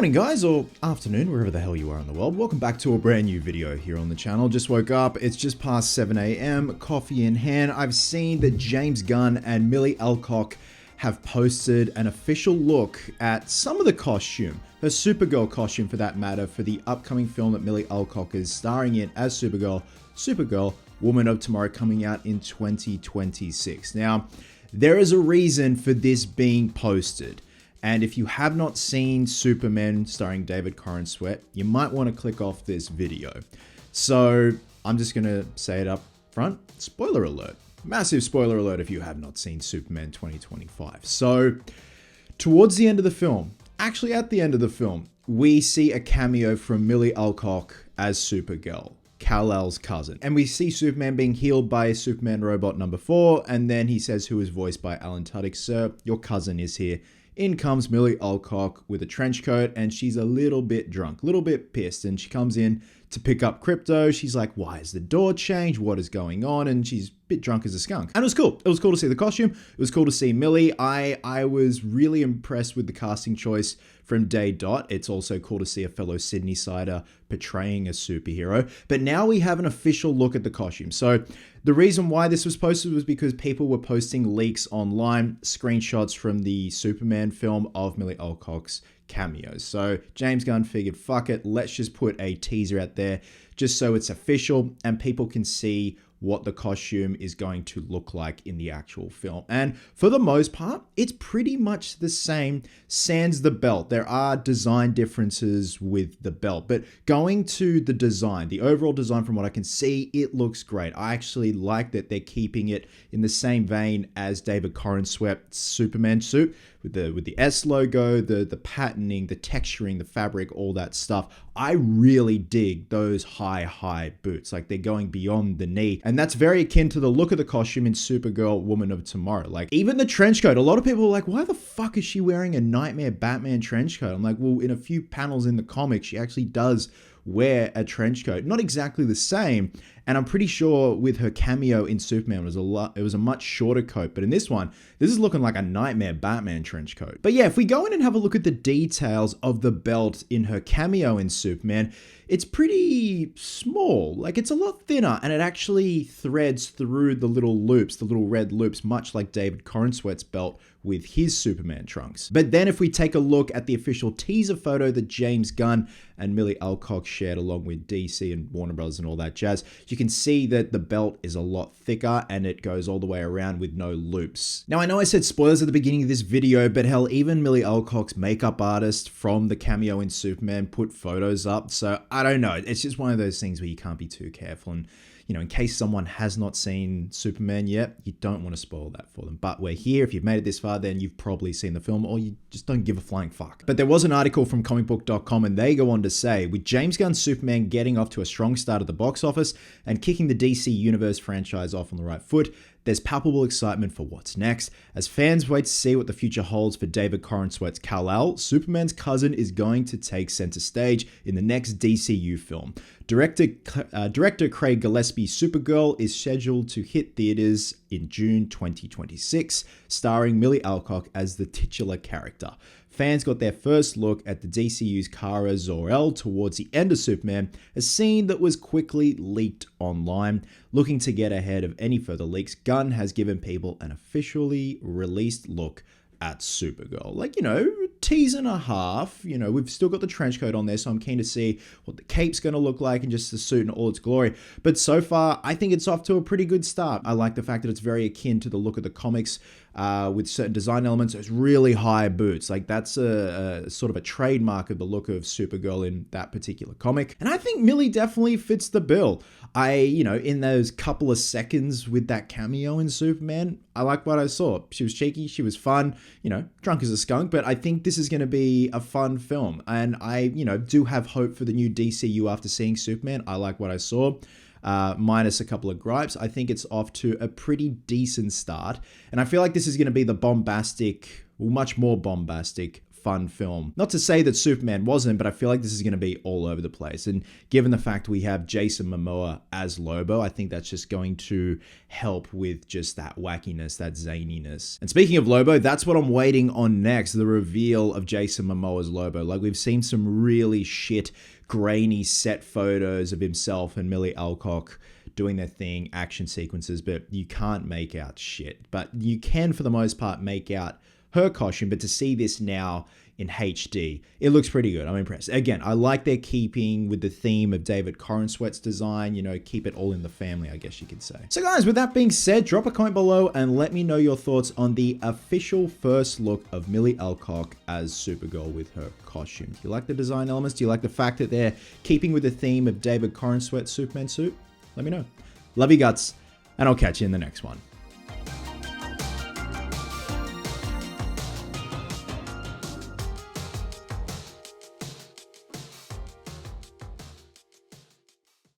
Morning guys, or afternoon, wherever the hell you are in the world. Welcome back to a brand new video here on the channel. Just woke up, it's just past 7 a.m, coffee in hand. I've seen that James Gunn and Millie Alcock have posted an official look at some of the costume, her Supergirl costume for that matter, for the upcoming film that Millie Alcock is starring in as Supergirl, Woman of Tomorrow, coming out in 2026. Now, there is a reason for this being posted. And if you have not seen Superman starring David Corenswet, you might want to click off this video. So I'm just going to say it up front. Spoiler alert. Massive spoiler alert if you have not seen Superman 2025. So towards the end of the film, actually at the end of the film, we see a cameo from Millie Alcock as Supergirl, Kal-El's cousin. And we see Superman being healed by Superman Robot number 4. And then he says, who is voiced by Alan Tudyk, "Sir, your cousin is here." In comes Millie Alcock with a trench coat, and she's a little bit drunk, a little bit pissed, and she comes in to pick up Crypto. She's like, why is the door changed? What is going on? And she's a bit drunk as a skunk. And it was cool. It was cool to see the costume. It was cool to see Millie. I was really impressed with the casting choice from Day Dot. It's also cool to see a fellow Sydney-sider portraying a superhero. But now we have an official look at the costume. So the reason why this was posted was because people were posting leaks online, screenshots from the Superman film of Millie Alcock's cameos. So James Gunn figured, fuck it, let's just put a teaser out there just so it's official and people can see what the costume is going to look like in the actual film. And for the most part, it's pretty much the same, sans the belt. There are design differences with the belt, but going to the design, the overall design from what I can see, it looks great. I actually like that they're keeping it in the same vein as David Corenswet's Superman suit with the S logo, the patterning, the texturing, the fabric, all that stuff. I really dig those high boots. Like, they're going beyond the knee. And that's very akin to the look of the costume in Supergirl, Woman of Tomorrow. Like, even the trench coat, a lot of people are like, why the fuck is she wearing a Nightmare Batman trench coat? I'm like, well, in a few panels in the comics, she actually does wear a trench coat. Not exactly the same. And I'm pretty sure with her cameo in Superman, it was a much shorter coat. But in this one, this is looking like a Nightmare Batman trench coat. But yeah, if we go in and have a look at the details of the belt in her cameo in Superman, it's pretty small. Like, it's a lot thinner, and it actually threads through the little loops, the little red loops, much like David Corenswet's belt with his Superman trunks. But then if we take a look at the official teaser photo that James Gunn and Millie Alcock shared along with DC and Warner Bros. And all that jazz, you can see that the belt is a lot thicker and it goes all the way around with no loops. Now, I know I said spoilers at the beginning of this video, but hell, even Millie Alcock's makeup artist from the cameo in Superman put photos up. So I don't know. It's just one of those things where you can't be too careful. And, you know, in case someone has not seen Superman yet, you don't want to spoil that for them. But we're here. If you've made it this far, then you've probably seen the film, or you just don't give a flying fuck. But there was an article from comicbook.com, and they go on to say, with James Gunn's Superman getting off to a strong start at the box office and kicking the DC Universe franchise off on the right foot, there's palpable excitement for what's next. As fans wait to see what the future holds for David Corenswet's Kal-El, Superman's cousin is going to take center stage in the next DCU film. Director Craig Gillespie's Supergirl is scheduled to hit theaters in June 2026, starring Millie Alcock as the titular character. Fans got their first look at the DCU's Kara Zor-El towards the end of Superman, a scene that was quickly leaked online. Looking to get ahead of any further leaks, Gunn has given people an officially released look at Supergirl. Like, you know, tease and a half. You know, we've still got the trench coat on there, so I'm keen to see what the cape's going to look like and just the suit in all its glory. But so far, I think it's off to a pretty good start. I like the fact that it's very akin to the look of the comics, with certain design elements. Those really high boots. Like, that's a sort of a trademark of the look of Supergirl in that particular comic. And I think Millie definitely fits the bill. You know, in those couple of seconds with that cameo in Superman, I like what I saw. She was cheeky, she was fun, you know, drunk as a skunk, but I think this is going to be a fun film. And I, you know, do have hope for the new DCU after seeing Superman. I like what I saw. Minus a couple of gripes. I think it's off to a pretty decent start. And I feel like this is going to be the bombastic, much more bombastic fun film. Not to say that Superman wasn't, but I feel like this is going to be all over the place. And given the fact we have Jason Momoa as Lobo, I think that's just going to help with just that wackiness, that zaniness. And speaking of Lobo, that's what I'm waiting on next, the reveal of Jason Momoa's Lobo. Like, we've seen some really shit, grainy set photos of himself and Millie Alcock doing their thing, action sequences, but you can't make out shit. But you can, for the most part, make out her costume, but to see this now in HD, it looks pretty good. I'm impressed. Again, I like they're keeping with the theme of David Corenswet's design, you know, keep it all in the family, I guess you could say. So guys, with that being said, drop a comment below and let me know your thoughts on the official first look of Millie Alcock as Supergirl with her costume. Do you like the design elements? Do you like the fact that they're keeping with the theme of David Corenswet's Superman suit? Let me know. Love you guts, and I'll catch you in the next one.